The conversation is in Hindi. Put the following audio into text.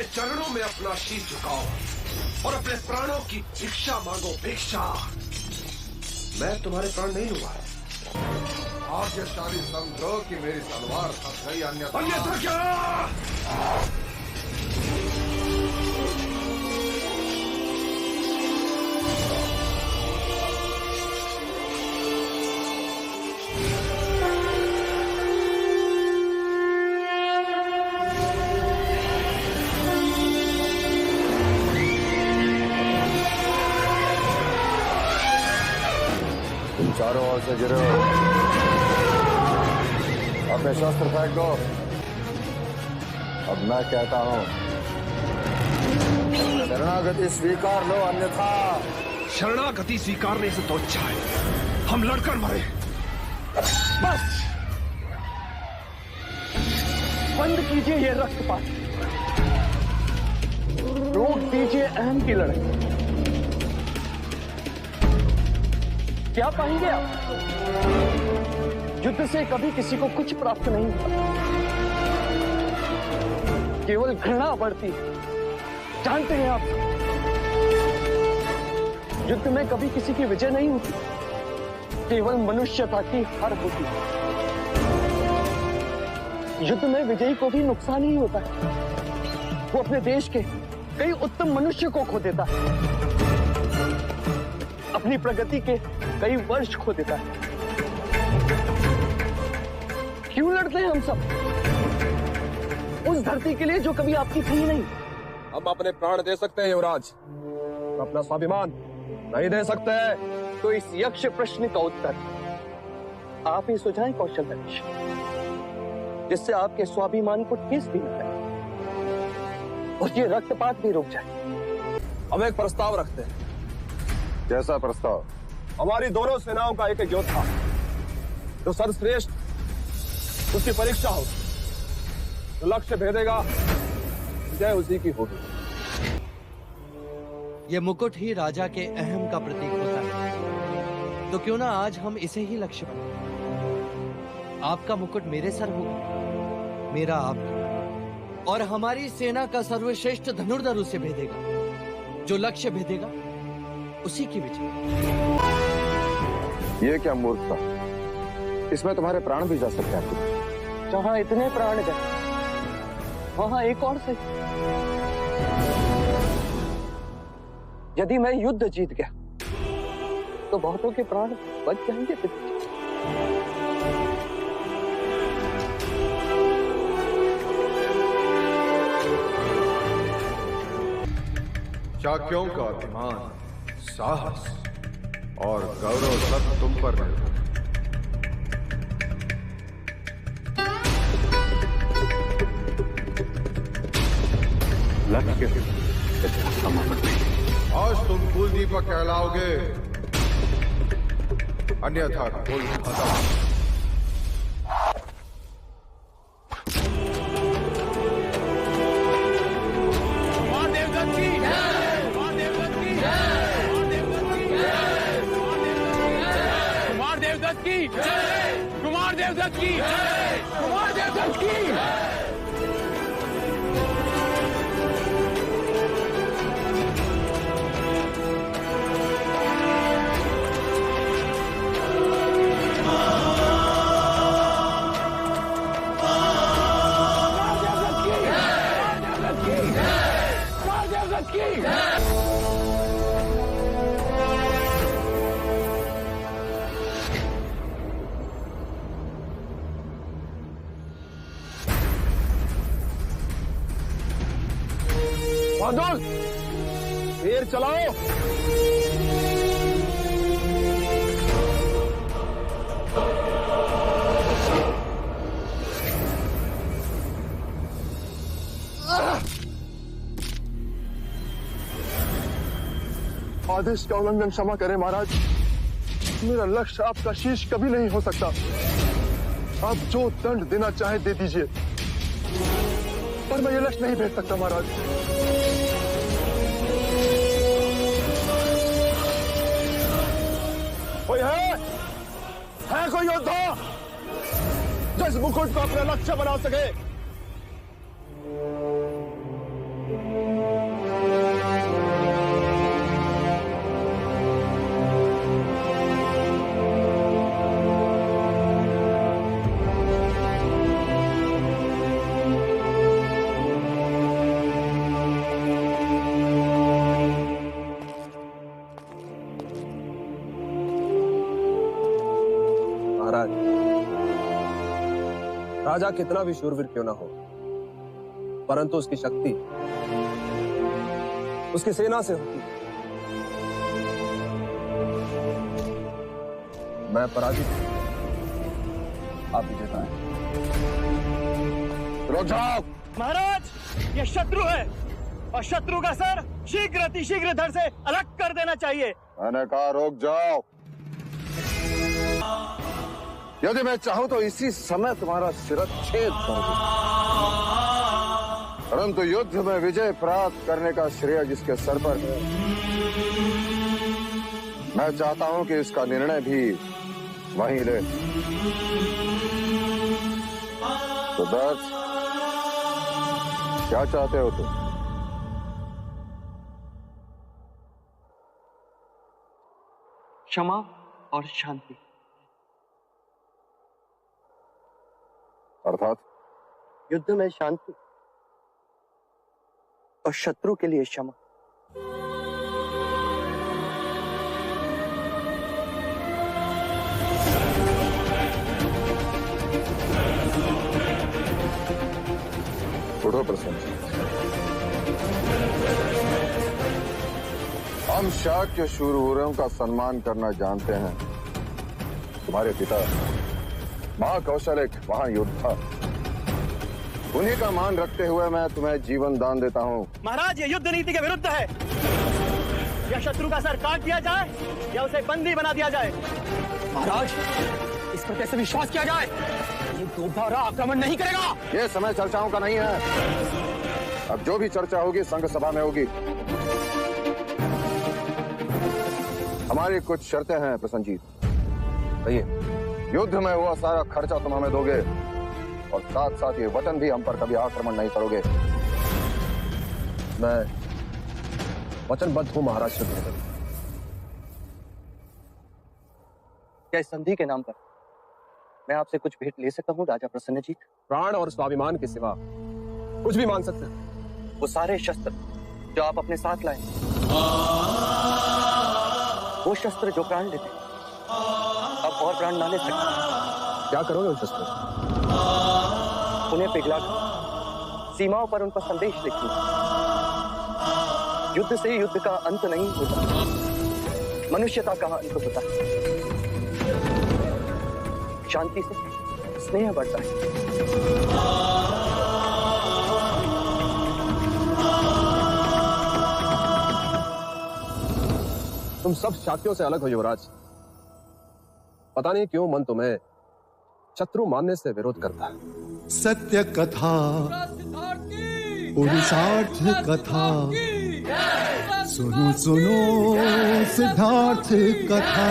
चरणों में अपना शीश झुकाओ और अपने प्राणों की भिक्षा मांगो, भिक्षा। मैं तुम्हारे प्राण नहीं लूंगा। भाग्यशाली समझो कि मेरी तलवार फंस गई, अन्यथा क्या? चारों ओर से गिरो, अपने शस्त्र फेंक दो। अब मैं कहता हूं, शरणागति स्वीकार लो, अन्यथा। शरणागति स्वीकारने से तो अच्छा है हम लड़कर मरे। बस बंद कीजिए ये रक्तपात, रोक दीजिए अहम की लड़ाई। क्या पाएंगे आप? युद्ध से कभी किसी को कुछ प्राप्त नहीं होता, केवल घृणा बढ़ती है। जानते हैं आप, युद्ध में कभी किसी की विजय नहीं होती, केवल मनुष्यता की हार होती है। युद्ध में विजयी को भी नुकसान ही होता है, वो अपने देश के कई उत्तम मनुष्य को खो देता है, अपनी प्रगति के कई वर्ष खो देता है। क्यों लड़ते हैं हम सब उस धरती के लिए जो कभी आपकी थी नहीं? हम अपने प्राण दे सकते हैं युवराज, अपना स्वाभिमान नहीं दे सकते हैं। तो इस यक्ष प्रश्न का उत्तर आप ही सुझाएं कौशल धनुष, जिससे आपके स्वाभिमान को ठेस भी न लगे और ये रक्तपात भी रुक जाए। हम एक प्रस्ताव रखते हैं। कैसा प्रस्ताव? हमारी दोनों सेनाओं का एक योद्धा जो सर्वश्रेष्ठ, उसकी परीक्षा हो, जो लक्ष्य भेदेगा विजय उसी की होगी। ये मुकुट ही राजा के अहम का प्रतीक होता है, तो क्यों ना आज हम इसे ही लक्ष्य बनाएं। आपका मुकुट मेरे सर होगा, मेरा आपका, और हमारी सेना का सर्वश्रेष्ठ धनुर्धर उसे भेदेगा, जो लक्ष्य भेदेगा उसी की विजय। ये क्या मूर्खता? इसमें तुम्हारे प्राण भी जा सकते हैं। जहां इतने प्राण गए वहां एक और सही। यदि मैं युद्ध जीत गया तो बहुतों के प्राण बच जाएंगे। शाक्यों का अभिमान, साहस और गौरव सब तुम पर निर्भर। आज तुम कुल दीपक कहलाओगे, अन्यथा कुल खत्म। कुमार देवदत्त की, कुमार देवदत्त की। बहादुर, तीर चलाओ। आदेश का उल्लंघन क्षमा करें महाराज, मेरा लक्ष्य आपका शीश कभी नहीं हो सकता। आप जो दंड देना चाहे दे दीजिए, पर मैं ये लक्ष्य नहीं भेज सकता महाराज। कोई है कोई योद्धा जो इस मुकुट को अपना लक्ष्य बना सके? महाराज, राजा कितना भी शूरवीर क्यों ना हो, परंतु उसकी शक्ति उसकी सेना से होती है। मैं पराजित हूं, आप विजेता हैं। रुक जाओ। महाराज, ये शत्रु है और शत्रु का सर शीघ्र अतिशीघ्र धड़ से अलग कर देना चाहिए। मैंने कहा रुक जाओ। यदि मैं चाहूं तो इसी समय तुम्हारा शिरच्छेद कर दूं, परंतु युद्ध में विजय प्राप्त करने का श्रेय जिसके सर पर है, मैं चाहता हूं कि इसका निर्णय भी वहीं ले। तो दर्श, क्या चाहते हो तुम? क्षमा और शांति। अर्थात युद्ध में शांति और शत्रु के लिए क्षमा। उठो प्रसन्न। हम शाक्य शूरवीरों का सम्मान करना जानते हैं। तुम्हारे पिता महाकौशल एक महान योद्धा, उन्हीं का मान रखते हुए मैं तुम्हें जीवन दान देता हूँ। महाराज, ये युद्ध नीति के विरुद्ध है। या शत्रु का सर काट दिया जाए या उसे बंदी बना दिया जाए। महाराज, इस पर कैसे विश्वास किया जाए? ये दोबारा आक्रमण नहीं करेगा। ये समय चर्चाओं का नहीं है। अब जो भी चर्चा होगी संघ सभा में होगी। हमारी कुछ शर्तें हैं प्रसन्नजीत। कहिए। युद्ध में हुआ सारा खर्चा तुम हमें दोगे और साथ साथ ये वचन भी हम पर कभी आक्रमण नहीं करोगे। मैं वचनबद्ध हूं महाराज शुद्धोधन। क्या इस संधि के नाम पर मैं आपसे कुछ भेंट ले सकता हूँ राजा प्रसन्नजीत? प्राण और स्वाभिमान के सिवा कुछ भी मांग सकते हैं। वो सारे शस्त्र जो आप अपने साथ लाए, वो शस्त्र जो प्राण लेते, अब और प्राण ना ले सकते। क्या करोगे उन शस्त्रों से? उन्हें पिघलाकर सीमाओं पर उन पर संदेश लिखूंगा। युद्ध से युद्ध का अंत नहीं होता, मनुष्यता का अंत होता है। शांति से स्नेह बढ़ता है। तुम सब शाक्यों से अलग हो युवराज। पता नहीं क्यों मन तुम्हें शत्रु मानने से विरोध करता है। सत्य कथा, पुरुषार्थ कथा, सुनो सुनो सिद्धार्थ कथा।